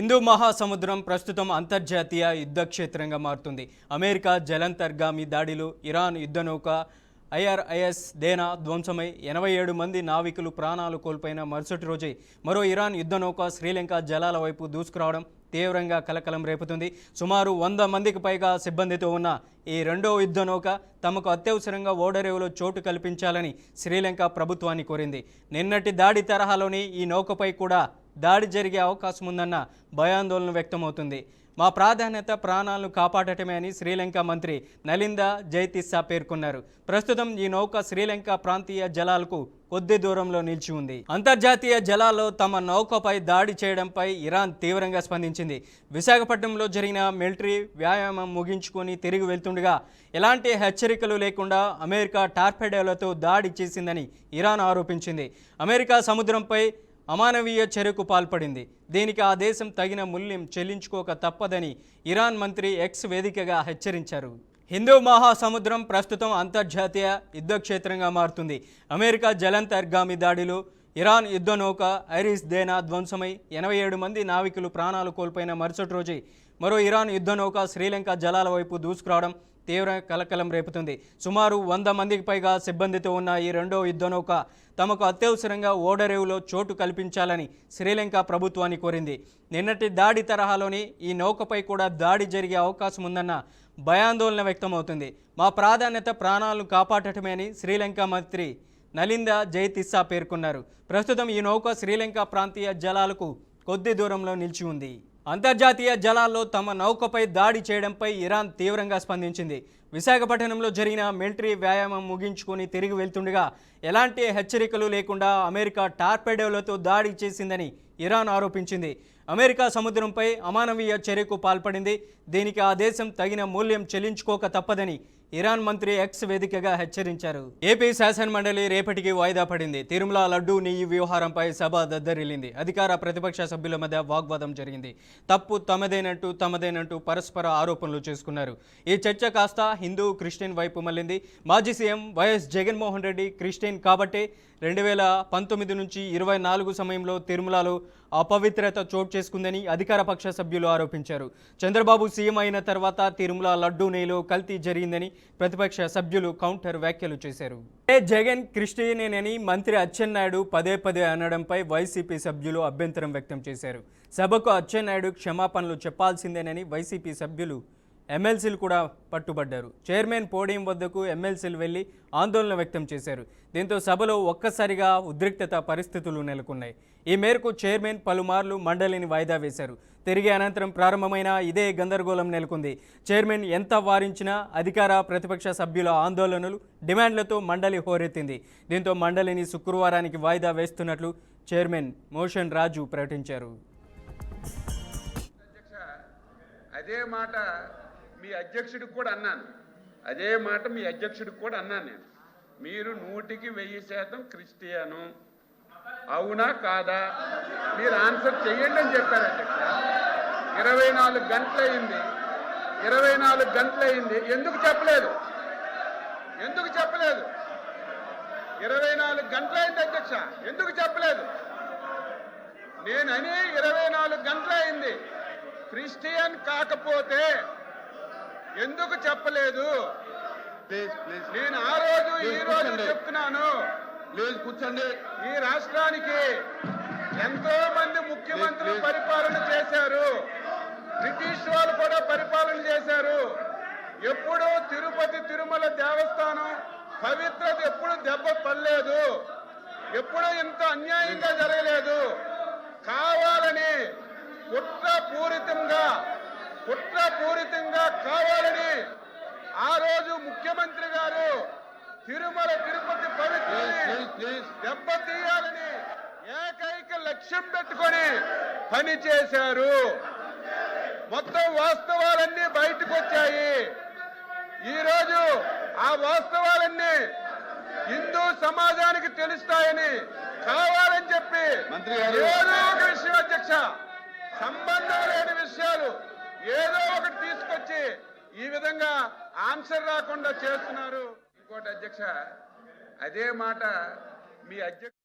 హిందూ మహాసముద్రం ప్రస్తుతం అంతర్జాతీయ యుద్ధ క్షేత్రంగా మారుతుంది. అమెరికా జలంతర్గామి దాడిలో ఇరాన్ యుద్ధనౌక IRIS దేనా ధ్వంసమై 87 మంది నావికులు ప్రాణాలు కోల్పోయిన మరుసటి రోజే మరో ఇరాన్ యుద్ధనౌక శ్రీలంక జలాల వైపు దూసుకురావడం తీవ్రంగా కలకలం రేపుతుంది. సుమారు 100 మందికి పైగా సిబ్బందితో ఉన్న ఈ రెండో యుద్ధనౌక తమకు అత్యవసరంగా ఓడరేవులో చోటు కల్పించాలని శ్రీలంక ప్రభుత్వాన్ని కోరింది. నిన్నటి దాడి తరహాలోని ఈ నౌకపై కూడా దాడి జరిగే అవకాశం ఉందన్న భయాందోళన వ్యక్తమవుతుంది. మా ప్రాధాన్యత ప్రాణాలను కాపాడటమే అని శ్రీలంక మంత్రి నలింద జైతిస్సా పేర్కొన్నారు. ప్రస్తుతం ఈ నౌక శ్రీలంక ప్రాంతీయ జలాలకు కొద్ది దూరంలో నిలిచి ఉంది. అంతర్జాతీయ జలాల్లో తమ నౌకపై దాడి చేయడంపై ఇరాన్ తీవ్రంగా స్పందించింది. విశాఖపట్నంలో జరిగిన మిలిటరీ వ్యాయామం ముగించుకొని తిరిగి వెళ్తుండగా ఎలాంటి హెచ్చరికలు లేకుండా అమెరికా టార్పెడోలతో దాడి చేసిందని ఇరాన్ ఆరోపించింది. అమెరికా సముద్రంపై అమానవీయ చర్యకు పాల్పడింది. దీనికి ఆ దేశం తగిన మూల్యం చెల్లించుకోక తప్పదని ఇరాన్ మంత్రి ఎక్స్ వేదికగా హెచ్చరించారు. హిందూ మహాసముద్రం ప్రస్తుతం అంతర్జాతీయ యుద్ధక్షేత్రంగా మారుతుంది. అమెరికా జలంతర్గామి దాడిలో ఇరాన్ యుద్ధనౌక ఐరిస్ దేనా ధ్వంసమై 87 మంది నావికులు ప్రాణాలు కోల్పోయిన మరుసటి రోజే మరో ఇరాన్ యుద్ధనౌక శ్రీలంక జలాల వైపు దూసుకురావడం తీవ్ర కలకలం రేపుతుంది. సుమారు 100 మందికి పైగా సిబ్బందితో ఉన్న ఈ రెండో యుద్ధనౌక తమకు అత్యవసరంగా ఓడరేవులో చోటు కల్పించాలని శ్రీలంక ప్రభుత్వాన్ని కోరింది. నిన్నటి దాడి తరహాలోని ఈ నౌకపై కూడా దాడి జరిగే అవకాశం ఉందన్న భయాందోళన వ్యక్తమవుతుంది. మా ప్రాధాన్యత ప్రాణాలను కాపాడటమే అని శ్రీలంక మంత్రి నలింద జైతిస్సా పేర్కొన్నారు. ప్రస్తుతం ఈ నౌక శ్రీలంక ప్రాంతీయ జలాలకు కొద్ది దూరంలో నిలిచి ఉంది. అంతర్జాతీయ జలాల్లో తమ నౌకపై దాడి చేయడంపై ఇరాన్ తీవ్రంగా స్పందించింది. విశాఖపట్నంలో జరిగిన మిలిటరీ వ్యాయామం ముగించుకొని తిరిగి వెళ్తుండగా ఎలాంటి హెచ్చరికలు లేకుండా అమెరికా టార్పెడోలతో దాడి చేసిందని ఇరాన్ ఆరోపించింది. అమెరికా సముద్రంపై అమానవీయ చర్యకు పాల్పడింది. దీనికి ఆ దేశం తగిన మూల్యం చెల్లించుకోక తప్పదని ఇరాన్ మంత్రి ఎక్స్ వేదికగా హెచ్చరించారు. ఏపీ శాసనమండలి రేపటికి వాయిదా పడింది. తిరుమల లడ్డూ నెయ్యి వ్యవహారంపై సభ దద్దరిల్లింది. అధికార ప్రతిపక్ష సభ్యుల మధ్య వాగ్వాదం జరిగింది. తప్పు తమదేనంటూ పరస్పర ఆరోపణలు చేసుకున్నారు. ఈ చర్చ కాస్త హిందూ క్రిస్టియన్ వైపు మళ్ళింది. మాజీ CM YS Jaganmohan Reddy Christian కాబట్టే 2019 నుంచి 24 సమయంలో తిరుమలలో అపవిత్రత చోటు చేసుకుందని అధికార పక్ష సభ్యులు ఆరోపించారు. చంద్రబాబు సీఎం అయిన తర్వాత తిరుమల లడ్డూ నెయ్యిలో కల్తీ జరిగిందని ప్రతిపక్ష సభ్యులు కౌంటర్ వ్యాఖ్యలు చేశారు. జగన్ క్రిస్టియనేనని మంత్రి అచ్చెన్నాయుడు పదే అనడంపై వైసీపీ సభ్యులు అభ్యంతరం వ్యక్తం చేశారు. సభకు అచ్చెన్నాయుడు క్షమాపణలు చెప్పాల్సిందేనని వైసీపీ సభ్యులు ఎమ్మెల్సీలు కూడా పట్టుబడ్డారు. చైర్మన్ పోడియం వద్దకు ఎమ్మెల్సీలు వెళ్లి ఆందోళన వ్యక్తం చేశారు. దీంతో సభలో ఒక్కసారిగా ఉద్రిక్తత పరిస్థితులు నెలకొన్నాయి. ఈ మేరకు చైర్మన్ పలుమార్లు మండలిని వాయిదా వేశారు. తిరిగి అనంతరం ప్రారంభమైన ఇదే గందరగోళం నెలకొంది. చైర్మన్ ఎంత వారించినా అధికార ప్రతిపక్ష సభ్యుల ఆందోళనలు డిమాండ్లతో మండలి హోరెత్తింది. దీంతో మండలిని శుక్రవారానికి వాయిదా వేస్తున్నట్లు చైర్మన్ మోషన్ రాజు ప్రకటించారు. అదే మాట మీ అధ్యక్షుడికి కూడా అన్నాను. నేను మీరు 100% క్రిస్టియను అవునా కాదా మీరు ఆన్సర్ చేయండి అని చెప్పారు అధ్యక్ష. 24 గంటలైంది. ఎందుకు చెప్పలేదు 24 గంటలైంది అధ్యక్ష, ఎందుకు చెప్పలేదు? నేనని 24 గంటలైంది. క్రిస్టియన్ కాకపోతే ఎందుకు చెప్పలేదు? నేను ఆ రోజు ఈ రోజు చెప్తున్నాను. కూర్చోండి. ఈ రాష్ట్రానికి ఎంతో మంది ముఖ్యమంత్రులు పరిపాలన చేశారు. బ్రిటిష్ వాళ్ళు కూడా పరిపాలన చేశారు. ఎప్పుడూ తిరుపతి తిరుమల దేవస్థానం పవిత్రత ఎప్పుడు దెబ్బ పడలేదు. ఎప్పుడూ ఇంత అన్యాయంగా జరగలేదు. కావాలని కుట్రపూరితంగా కావాలని ఆ రోజు ముఖ్యమంత్రి గారు తిరుమల తిరుపతి పవిత్రని దెబ్బతీయాలని ఏకైక లక్ష్యం పెట్టుకొని పని చేశారు. మొత్తం వాస్తవాలన్నీ బయటకు వచ్చాయి. ఈరోజు ఆ వాస్తవాలన్నీ హిందూ సమాజానికి తెలుస్తాయని కావాలని చెప్పి ఏదో ఒక విషయం అధ్యక్ష, సంబంధం లేని విషయాలు ఏదో ఒకటి తీసుకొచ్చి ఈ విధంగా ఆన్సర్ రాకుండా చేస్తున్నారు. ఇంకోటి అధ్యక్ష, అదే మాట మీ అధ్యక్ష